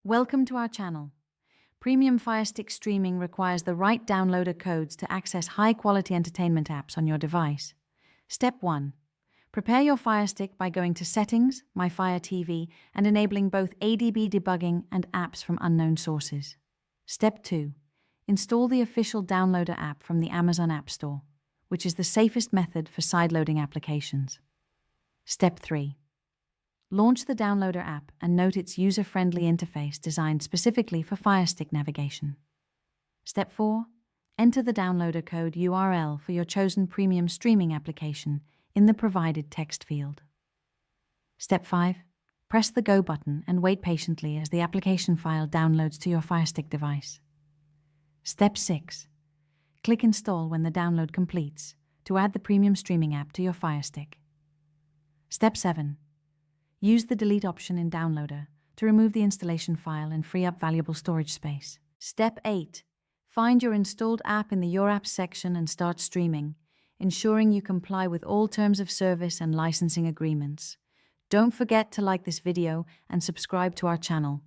Welcome to our channel. Premium Firestick streaming requires the right downloader codes to access high-quality entertainment apps on your device. Step 1. Prepare your Firestick by going to Settings, My Fire TV, and enabling both ADB debugging and apps from unknown sources. Step 2. Install the official downloader app from the Amazon App Store, which is the safest method for sideloading applications. Step 3. Launch the downloader app and note its user-friendly interface designed specifically for Firestick navigation. Step 4. Enter the downloader code URL for your chosen premium streaming application in the provided text field. Step 5. Press the Go button and wait patiently as the application file downloads to your Firestick device. Step 6. Click Install when the download completes to add the premium streaming app to your Firestick. Step 7. Use the Delete option in Downloader to remove the installation file and free up valuable storage space. Step 8. Find your installed app in the Your Apps section and start streaming, ensuring you comply with all terms of service and licensing agreements. Don't forget to like this video and subscribe to our channel.